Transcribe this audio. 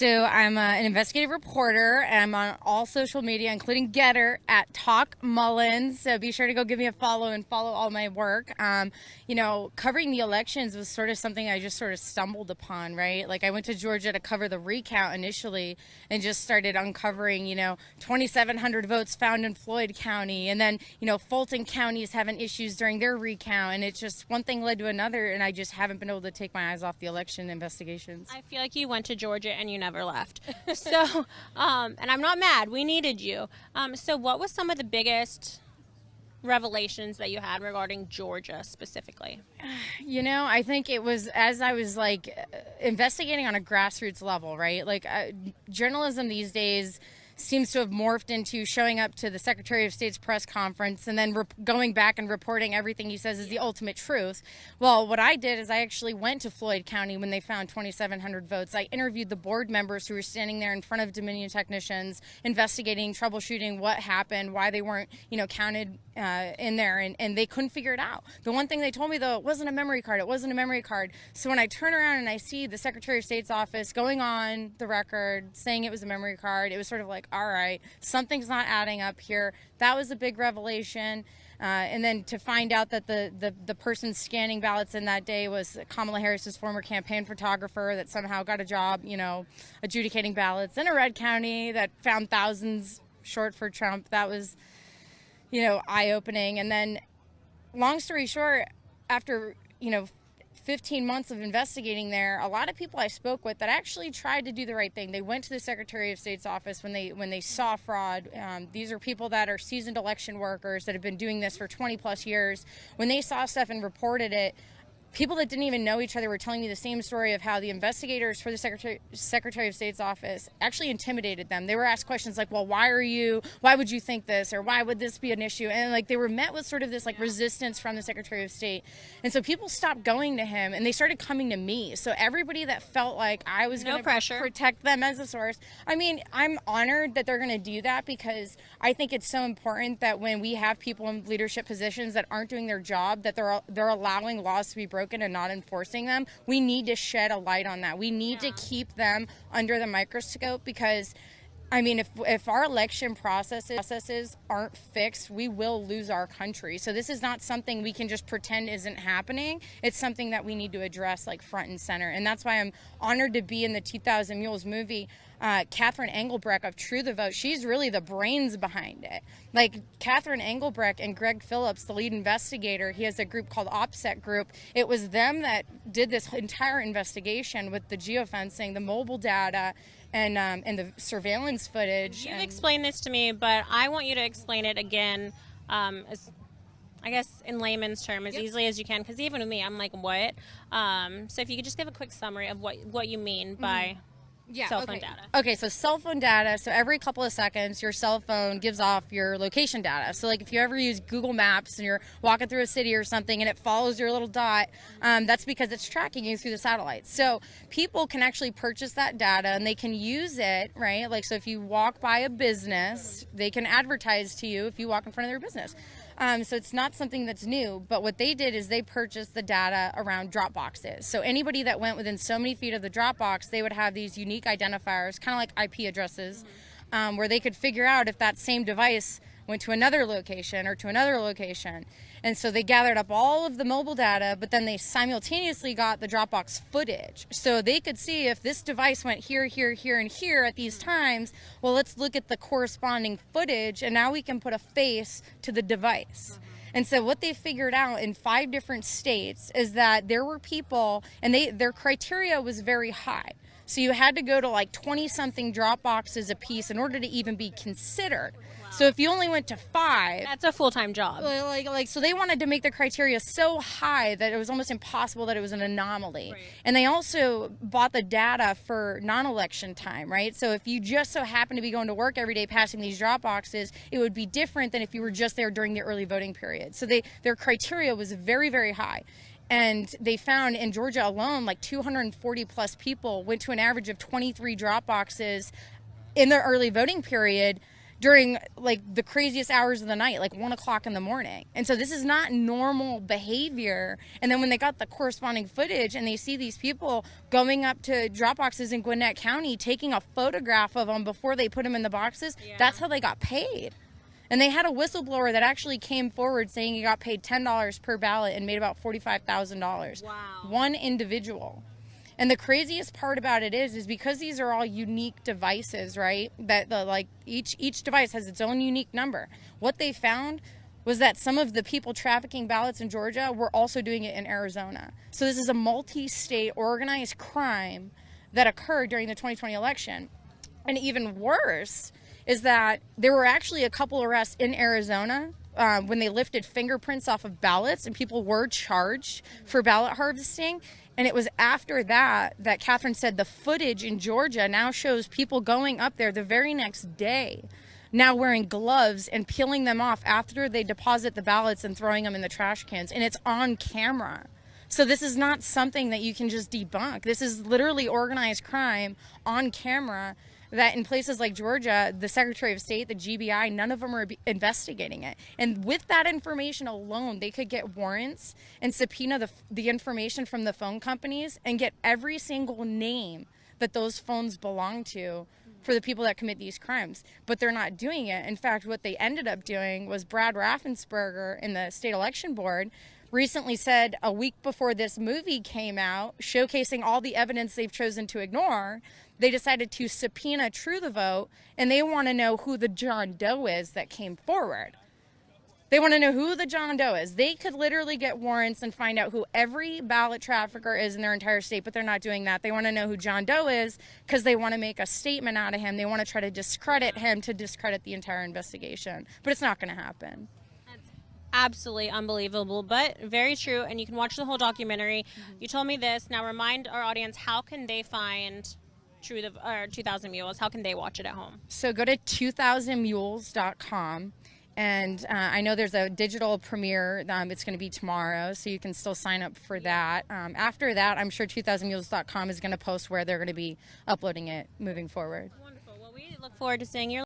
So I'm an investigative reporter, and I'm on all social media, including Getter at Talk Mullins. So be sure to go give me a follow and follow all my work. Covering the elections was sort of something I just sort of stumbled upon, right? Like I went to Georgia to cover the recount initially and just started uncovering, 2,700 votes found in Floyd County. And then, Fulton County is having issues during their recount. And it's just one thing led to another. And I just haven't been able to take my eyes off the election investigations. I feel like you went to Georgia and you never left. So, and I'm not mad. We needed you. So what was some of the biggest revelations that you had regarding Georgia specifically? I think it was as I was investigating on a grassroots level, right? Journalism these days seems to have morphed into showing up to the Secretary of State's press conference and then going back and reporting everything he says is the ultimate truth. Well, what I did is I actually went to Floyd County when they found 2,700 votes. I interviewed the board members who were standing there in front of Dominion technicians, investigating, troubleshooting what happened, why they weren't, counted in there, and they couldn't figure it out. The one thing they told me, though, it wasn't a memory card. It wasn't a memory card. So when I turn around and I see the Secretary of State's office going on the record saying it was a memory card, it was sort of like, all right, something's not adding up here. That was a big revelation. And then to find out that the person scanning ballots in that day was Kamala Harris's former campaign photographer that somehow got a job, adjudicating ballots in a red county that found thousands short for Trump. That was, eye-opening. And then, long story short, after, 15 months of investigating there, a lot of people I spoke with that actually tried to do the right thing. They went to the Secretary of State's office when they saw fraud. These are people that are seasoned election workers that have been doing this for 20 plus years. When they saw stuff and reported it, people that didn't even know each other were telling me the same story of how the investigators for the Secretary of State's office actually intimidated them. They were asked questions like, well, why would you think this? Or why would this be an issue? And they were met with sort of this resistance from the Secretary of State. And so people stopped going to him and they started coming to me. So everybody that felt like I was going to protect them as a source. I mean, I'm honored that they're going to do that because I think it's so important that when we have people in leadership positions that aren't doing their job, that they're allowing laws to be broken and not enforcing them. We need to shed a light on that. We need to keep them under the microscope because, if our election processes aren't fixed, we will lose our country. So this is not something we can just pretend isn't happening. It's something that we need to address front and center. And that's why I'm honored to be in the 2000 Mules movie. Catherine Engelbrecht of True the Vote, she's really the brains behind it. Catherine Engelbrecht and Greg Phillips, the lead investigator, he has a group called OPSEC Group. It was them that did this entire investigation with the geofencing, the mobile data, and the surveillance footage. You've explained this to me, but I want you to explain it again, as I guess in layman's term, as easily as you can, because even with me, I'm like, what? So if you could just give a quick summary of what you mean by cell phone data. Okay, so cell phone data, so every couple of seconds, your cell phone gives off your location data. So if you ever use Google Maps and you're walking through a city or something and it follows your little dot, that's because it's tracking you through the satellites. So people can actually purchase that data and they can use it, right? So if you walk by a business, they can advertise to you if you walk in front of their business. So it's not something that's new, but what they did is they purchased the data around drop boxes. So anybody that went within so many feet of the drop box, they would have these unique identifiers, kind of like IP addresses, where they could figure out if that same device went to another location or to another location. And so they gathered up all of the mobile data, but then they simultaneously got the Dropbox footage. So they could see if this device went here, here, here, and here at these times, well, let's look at the corresponding footage, and now we can put a face to the device. And so what they figured out in 5 different states is that there were people, and their criteria was very high. So you had to go to 20-something drop boxes a piece in order to even be considered. So if you only went to 5, that's a full-time job. So they wanted to make the criteria so high that it was almost impossible that it was an anomaly. Right. And they also bought the data for non-election time, right? So if you just so happen to be going to work every day passing these drop boxes, it would be different than if you were just there during the early voting period. So their criteria was very, very high. And they found in Georgia alone, 240 plus people went to an average of 23 drop boxes in the early voting period during like the craziest hours of the night, like 1 o'clock in the morning. And so this is not normal behavior. And then when they got the corresponding footage and they see these people going up to drop boxes in Gwinnett County, taking a photograph of them before they put them in the boxes, that's how they got paid. And they had a whistleblower that actually came forward saying he got paid $10 per ballot and made about $45,000. Wow. One individual. And the craziest part about it is because these are all unique devices, right? That each device has its own unique number. What they found was that some of the people trafficking ballots in Georgia were also doing it in Arizona. So this is a multi-state organized crime that occurred during the 2020 election. And even worse is that there were actually a couple arrests in Arizona when they lifted fingerprints off of ballots, and people were charged for ballot harvesting. And it was after that Catherine said the footage in Georgia now shows people going up there the very next day, now wearing gloves and peeling them off after they deposit the ballots and throwing them in the trash cans. And it's on camera. So this is not something that you can just debunk. This is literally organized crime on camera, that in places like Georgia, the Secretary of State, the GBI, none of them are investigating it. And with that information alone, they could get warrants and subpoena the information from the phone companies and get every single name that those phones belong to for the people that commit these crimes. But they're not doing it. In fact, what they ended up doing was Brad Raffensperger in the state election board recently said, a week before this movie came out, showcasing all the evidence they've chosen to ignore, they decided to subpoena True the Vote, and they want to know who the John Doe is that came forward. They want to know who the John Doe is. They could literally get warrants and find out who every ballot trafficker is in their entire state, but they're not doing that. They want to know who John Doe is because they want to make a statement out of him. They want to try to discredit him to discredit the entire investigation. But it's not going to happen. Absolutely unbelievable, but very true. And you can watch the whole documentary. You told me this. Now remind our audience, how can they find 2000 Mules? How can they watch it at home? So go to 2000mules.com. And I know there's a digital premiere. It's going to be tomorrow, so you can still sign up for that. After that, I'm sure 2000mules.com is going to post where they're going to be uploading it moving forward. Wonderful. Well, we look forward to seeing your